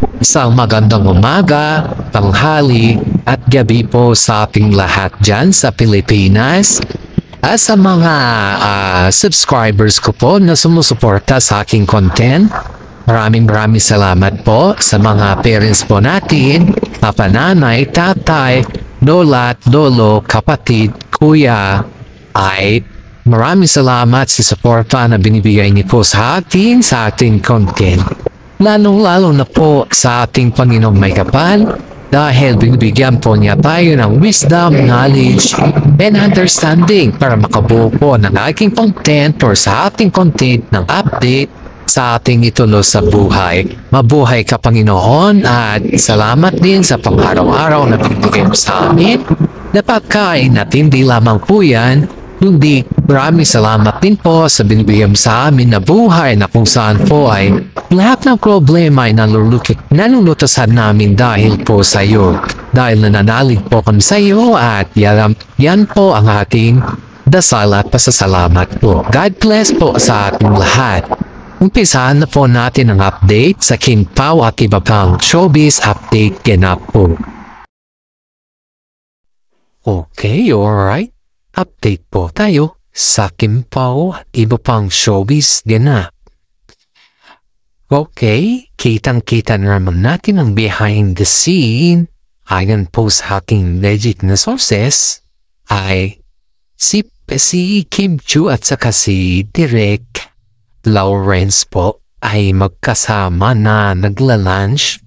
Isang magandang umaga, tanghali at gabi po sa ating lahat dyan sa Pilipinas. At sa mga subscribers ko po na sumusuporta sa aking content, maraming salamat po sa mga parents po natin, papa, nanay, tatay, lola, lolo, kapatid, kuya, ay maraming salamat sa suporta na binibigay niyo po sa atin, sa ating content. Lalong-lalo na po sa ating Panginoong may kapal dahil binibigyan po niya tayo ng wisdom, knowledge, and understanding para makabuo po ng aking content or sa ating content ng update sa ating itulo sa buhay. Mabuhay ka, Panginoon, at salamat din sa pang-araw-araw na binibigay mo sa amin. Napakain at hindi lamang po yan, kundi maraming salamat din po sa binibigyan sa amin na buhay na kung saan po ay lahat ng problema ay nalulutasan namin dahil po sa iyo. Dahil nananalig po kami sa iyo at yan po ang ating dasal at pasasalamat po. God bless po sa ating lahat. Umpisahan na po natin ang update sa King Pao at iba pang showbiz update ganap po. Okay, alright. Update po tayo sa King Pao at iba pang showbiz ganap. Okay, kitang-kita naman natin ang behind the scene. Ayon po sa aking legit na sources ay si Kim Chiu at saka si Direk Lawrence po ay magkasama na nagla-lunch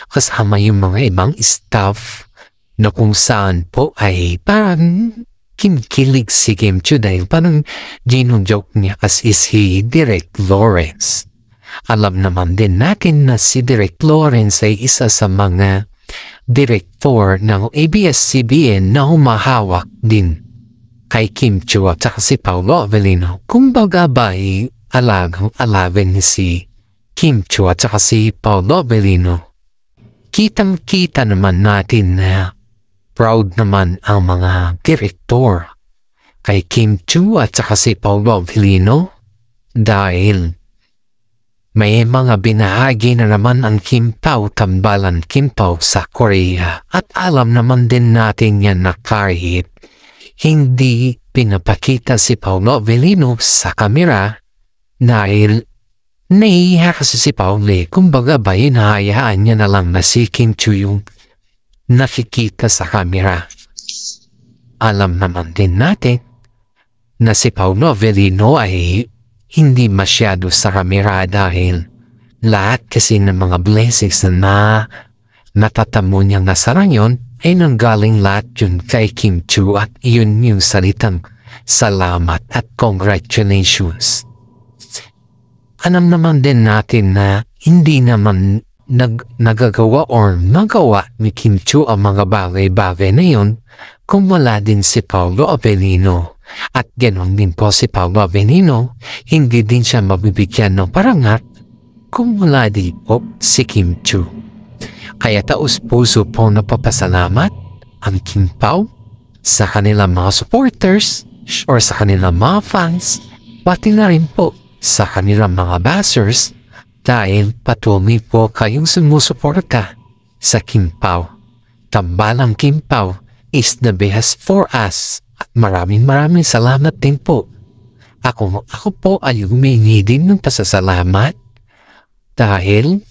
kasama yung mga ibang staff na kung saan po ay parang kinikilig si Kim Chiu dahil parang ginong-joke niya kasi si Direk Lawrence. Alam naman din natin na si Direk Lawrence ay isa sa mga director ng ABS-CBN na humahawak din kay Kim Chiu at saka si Paolo Avellino. Kumbaga ba ay alagang-alaban ni si Kim Chiu at saka si Paolo Avellino. Kitang-kita naman natin na proud naman ang mga direktor kay Kim Chiu at saka si Paolo Avellino dahil may mga binahagi na naman ang Kim Pao, tambalan Kim Pao sa Korea. At alam naman din natin yan na kahit hindi pinapakita si Paolo Avellino sa kamera dahil nahihiya kasi si Paolo. Kumbaga ba hinahayaan niya na lang na si Kim Chiu yung nakikita sa kamera. Alam naman din natin na si Paolo Avellino ay hindi masyado sa kamera dahil lahat kasi ng mga blessings na natatamo niyang nasarang yun ay nanggaling lahat yun kay Kim Chiu at yun yung salitang salamat at congratulations. Alam naman din natin na hindi naman nagagawa or magawa ni Kim Chiu ang mga bagay-bagay na yun kung wala din si Paolo Avellino. At ganoon din po si Paolo Avellino, hindi din siya mabibigyan ng parangat kung wala din po si Kim Chiu. Kaya taus-puso po napapasalamat ang Kim Pao sa kanilang mga supporters or sa kanilang mga fans, pati na rin po sa kanilang mga bashers dahil patuloy po kayong sumusuporta sa Kim Pao. Tambalang Kim Pao is the best for us. At maraming salamat din po. Ako po ay humingi din ng pasasalamat dahil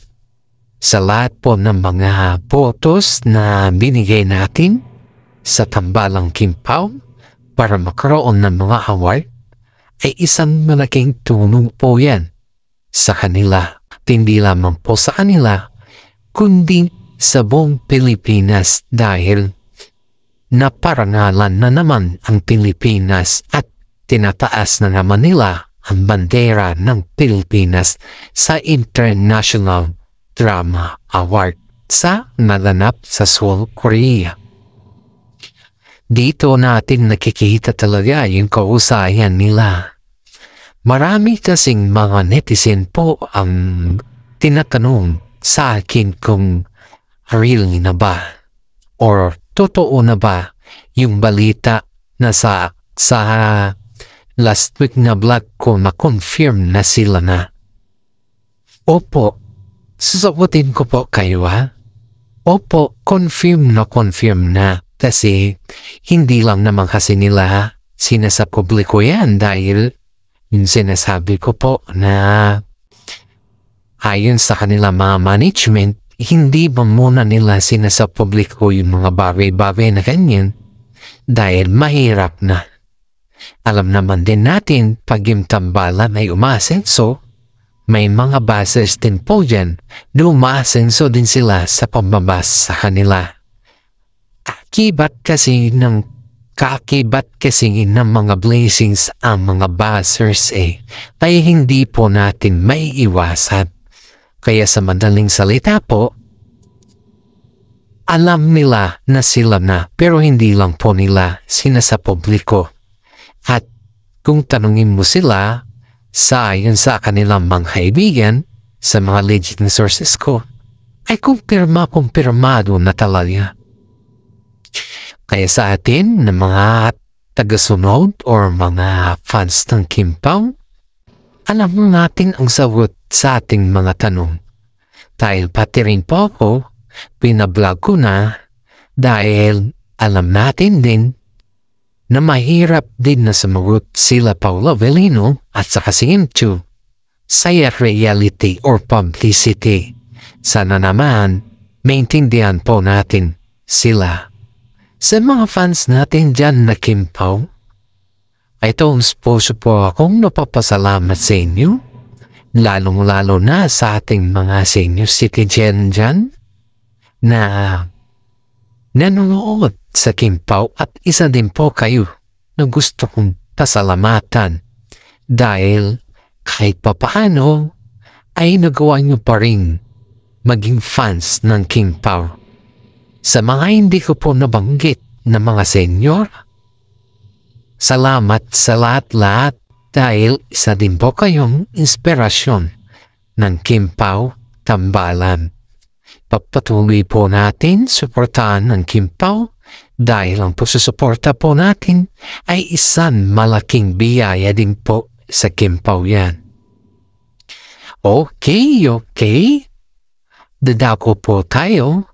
sa lahat po ng mga photos na binigay natin sa tambalang Kim Pao para makaroon ng mga award ay isang malaking tulong po yan sa kanila. At hindi lamang po sa kanila kundi sa buong Pilipinas dahil naparangalan na naman ang Pilipinas at tinataas na naman nila ang bandera ng Pilipinas sa International Drama Award sa naganap sa Seoul, Korea. Dito natin nakikita talaga yung kausayan nila. Marami kasing mga netizen po ang tinatanong sa akin kung real na ba or totoo na ba yung balita na sa last week na vlog ko na-confirm na sila na. Opo, Sasagutin ko po kayo ha. Opo, confirm na. Kasi hindi lang naman kasi nila sinasa publiko yan dahil yung sinasabi ko po na ayon sa kanila mga management, hindi ba muna nila sinasa publiko yung mga bagay-bagay na ganyan dahil mahirap na. Alam naman din natin pag yung tambalan ay umasenso, may mga bases din po dyan na umasenso din sila sa pambabas sa kanila. Kaakibat kasi ng mga blessings ang mga buzzers kaya hindi po natin may iwasan. Kaya sa madaling salita po, alam nila na sila na pero hindi lang po nila sinasa publiko. At kung tanungin mo sila ayon sa kanilang mga kaibigan, sa mga legit na sources ko, ay kumpirmado na talaga. Kaya sa atin na mga tagasunod or mga fans ng Kim Pao, alam natin ang sagot sa ating mga tanong. Dahil pati rin po ako, pinablog ko na dahil alam natin din na mahirap din na sumagot sila Paolo Avellino at saka si Kim Chiu sa reality or publicity. Sana naman maintindihan po natin sila. Sa mga fans natin dyan na Kim Pao, ay puso po akong napapasalamat sa inyo, lalong-lalo na sa ating mga senior citizen dyan na nanonood sa Kim Pao at isa din po kayo na gusto kong pasalamatan dahil kahit papaano ay nagawa nyo pa rin maging fans ng Kim Pao. Sa mga hindi ko po nabanggit na mga senior, salamat sa lahat-lahat dahil isa din po kayong inspirasyon ng Kim Pao Tambalan. Pagpatuloy po natin suportahan ng Kim Pao dahil ang pagsusuporta po natin ay isang malaking biyaya din po sa Kim Pao yan. Okay. Dadako po tayo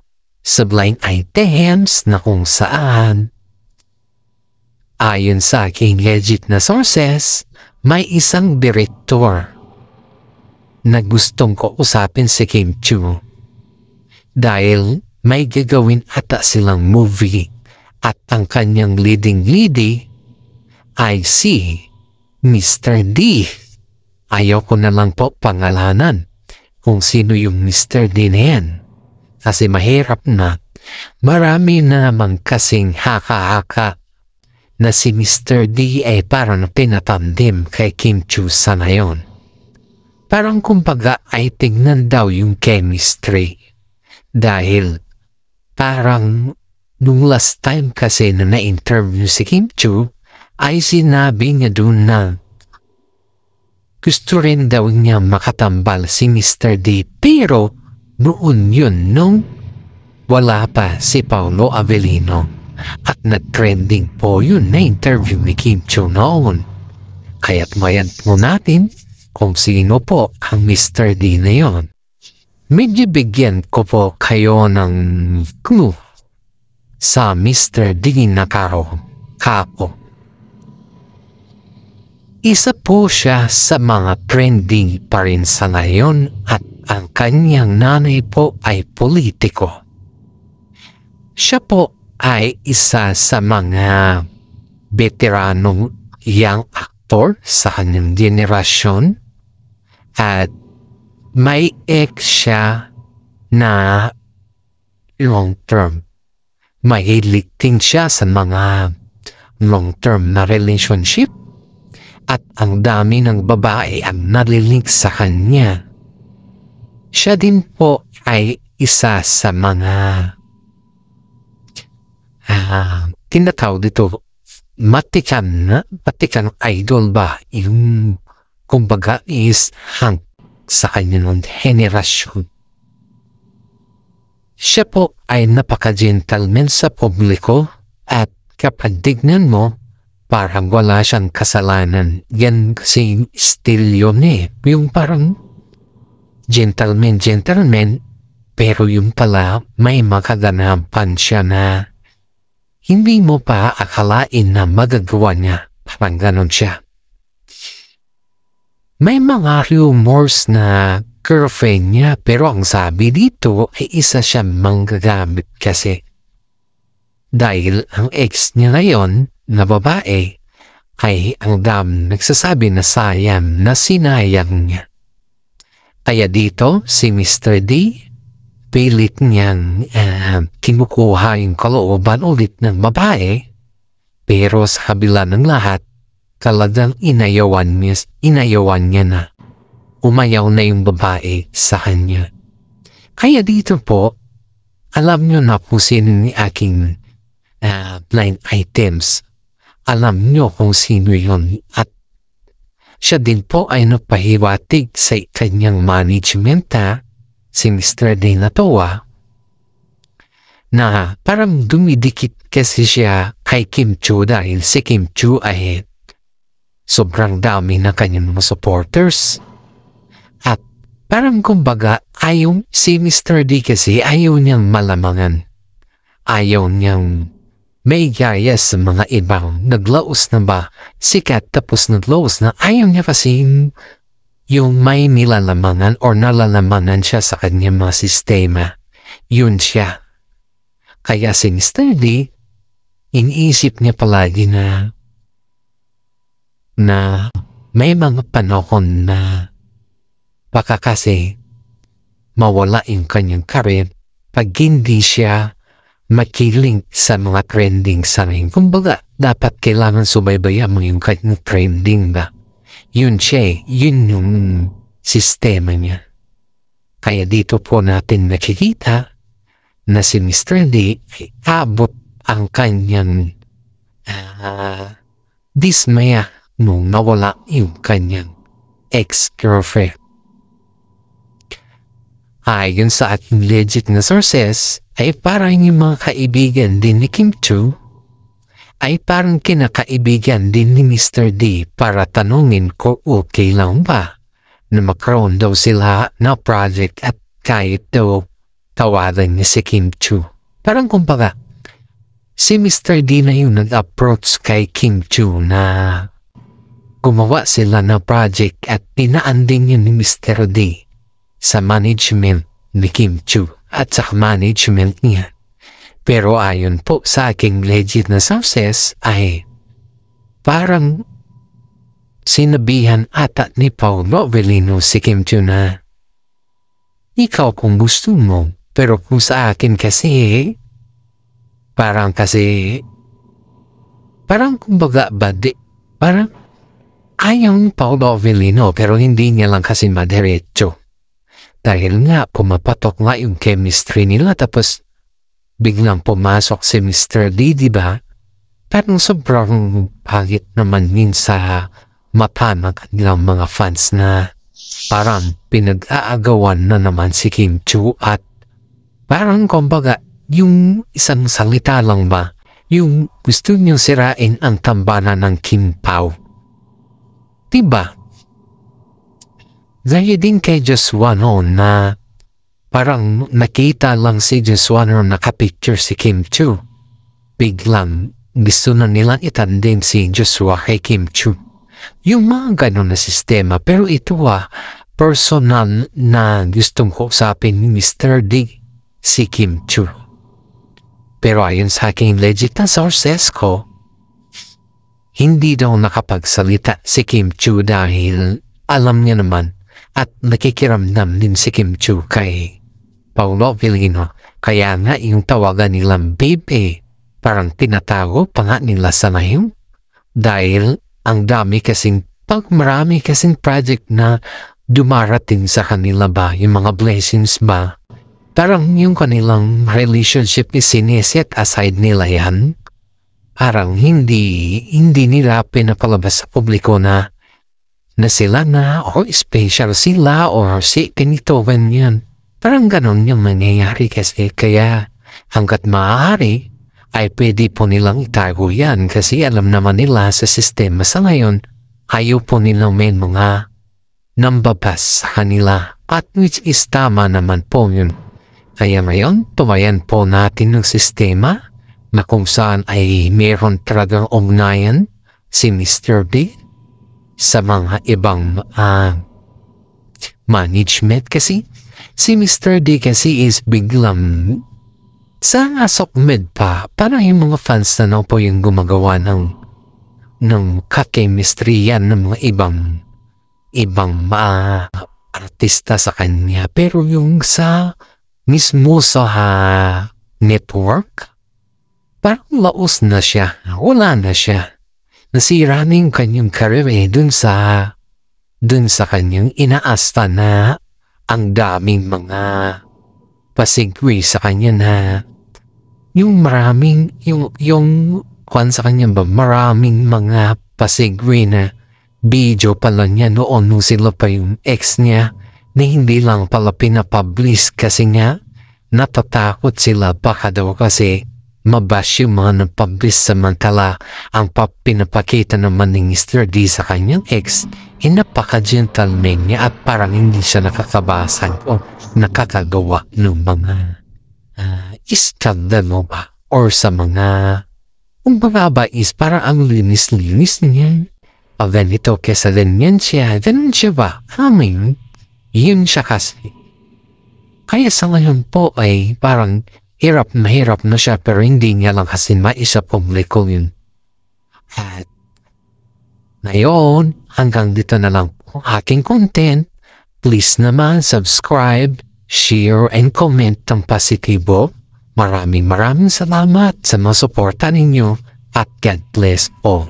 sa blind items na kung saan ayon sa aking legit na sources, may isang direktor na gustong kausapin si Kim Chiu dahil may gagawin ata silang movie at ang kanyang leading lady ay si Mr. D. Ayoko na lang po pangalanan kung sino yung Mr. D na yan. Kasi mahirap na, marami na naman kasing haka-haka na si Mr. D ay parang pinatandim kay Kim Chiu sa ngayon. Parang kumbaga ay tignan daw yung chemistry. Dahil parang nung last time kasi na na-interview si Kim Chiu ay sinabi niya doon na gusto rin daw niya makatambal si Mr. D pero noon yun nung wala pa si Paolo Avellino at nag-trending po yun na interview ni Kim Chiu noon. Kaya't mayan mo natin kung sino po ang Mr. D na yun. Medyo bigyan ko po kayo ng clue sa Mr. D na kapo. Isa po siya sa mga trending pa rin sa ngayon at ang kanyang nanay po ay politiko. Siya po ay isa sa mga veteranong young actor sa kanyang generasyon at may ex siya na long term. Mahilig din siya sa mga long term na relationship at ang dami ng babae ang nalilink sa kanya. Siya din po ay isa sa mga tinatawag dito matikan idol ba yung kumbaga is hang sa kanyang henerasyon. Siya po ay napaka-gentleman sa publiko at kapag tignan mo parang wala siyang kasalanan. Yan kasi still yun yung parang gentleman, pero yung pala may makaganapan siya na hindi mo pa akalain na magagawa niya. Parang ganon siya. May mga rumors na girlfriend niya, pero ang sabi dito ay isa siya manggagamit kasi. Dahil ang ex niya ngayon na babae ay ang nagsasabi na sayang na sinayang niya. Kaya dito si Mr. D, pilit niyang kinukuha yung kalooban ulit ng babae, pero sa kabila ng lahat, talagang inayawan niya na. Umayaw na yung babae sa kanya. Kaya dito po, alam nyo na kung sino ni aking blind items. Alam nyo kung sino yun. At siya din po ay napahiwatig sa kanyang management si Mr. D na towa, na parang dumidikit kasi siya kay Kim Chiu dahil si Kim Chiu ay sobrang dami na kanyang mga supporters. At parang kumbaga si Mr. D kasi ayaw niyang malamangan. Ayaw niyang may gaya sa mga ibang naglaos na ba sikat tapos naglaos na. Ayaw niya kasi yung may nilalamangan or nalalamangan siya sa kanyang mga sistema. Yun siya. Kaya si Mr. D, iniisip niya palagi na may mga panahon na baka kasi mawala yung kanyang career pag hindi siya makiling sa mga trending sa rin. Kumbaga, dapat kailangan subaybayan mo yung kanyang trending ba? Yun siya, yun yung sistema niya. Kaya dito po natin nakikita na si Mr. D ay abot ang kanyang dismaya nung nawala yung kanyang ex-girlfriend. Ayon sa ating legit na sources, ay parang yung mga kaibigan din ni Kim Chiu ay parang kinakaibigan din ni Mr. D para tanungin ko okay lang ba na magkaroon daw sila na project at kahit daw tawagan ni si Kim Chiu. Parang kumbaga, si Mr. D na yung nag-approach kay Kim Chiu na gumawa sila na project at tinaan din yun ni Mr. D sa management ni Kim Chiu at sa management niya. Pero ayon po sa aking legit na sources ay parang sinabihan ata ni Paolo Avellino si Kim Chiu na ikaw kung gusto mo, pero kung sa akin kasi parang kumbaga parang ayaw ni Paolo Avellino pero hindi niya lang kasi madiretso. Dahil nga pumapatok nga yung chemistry nila tapos biglang pumasok si Mr. D, diba? Parang sobrang pangit naman yun sa mata ng kanilang mga fans na parang pinag-aagawan na naman si Kim Chiu at parang kumbaga yung isang salita lang ba, yung gusto niyong sirain ang tambanan ng Kim Pao. Diba? Gaya din kay Joshua noon na parang nakita lang si Joshua noon nakapicture si Kim Chiu. Biglang gusto na nilang itandem si Joshua kay Kim Chiu. Yung mga ganon na sistema. Pero ito personal na gustong kausapin ni Mr. D si Kim Chiu. Pero ayon sa aking legit na sources ko, hindi daw nakapagsalita si Kim Chiu dahil alam niya naman at nakikiramdam din si Kim Chiu kay Paolo Avellino. Kaya nga yung tawagan nilang babe parang tinatago pa nga nila sa ngayon. Dahil ang dami kasing marami kasing project na dumarating sa kanila ba, yung mga blessings ba. Parang yung kanilang relationship is sineset aside nila yan. Parang hindi nila pinapalabas sa publiko na sila na o special sila o si pinitovan yan. Parang ganon yung mangyayari kasi kaya hanggat maaari ay pwede po nilang itago yan kasi alam naman nila sa sistema sa ngayon ayaw po nilang may mga nambabas sa kanila At which is tama naman po yun. Kaya ngayon, tumayan po natin ng sistema na kung saan ay meron talagang ugnayan si Mr. D sa mga ibang management kasi. Si Mr. D kasi is biglang sa asokmed pa. Parang yung mga fans na po yung gumagawa ng ka-chemistry yan ng mga ibang artista sa kanya. Pero yung sa mismo sa network, parang laos na siya. Wala na siya. Nasira na yung kanyang career dun sa kanyang inaasta na ang daming mga pasigwi sa kanya na yung maraming yung kwan sa kanya ba maraming mga pasigwi na video pala niya noon nung sila pa yung ex niya na hindi lang pala pinapublish kasi nga natatakot sila baka daw kasi mabash yung mga napublish samantala ang pinapakita naman ni Mr. D sa kanyang ex napaka-gentleman niya at parang hindi siya nakakabasag o nakakagawa ng mga iskandalo ba or sa mga kung ba is para ang linis-linis niya ganito kesa ganyan siya ba? Amin, yun siya kasi. Kaya sa ngayon po ay parang hirap na siya pero hindi niya lang kasi maisa publiko yun. At ngayon, hanggang dito na lang po aking content. Please naman subscribe, share, and comment ng positibo. Maraming salamat sa mga suporta ninyo at God bless all.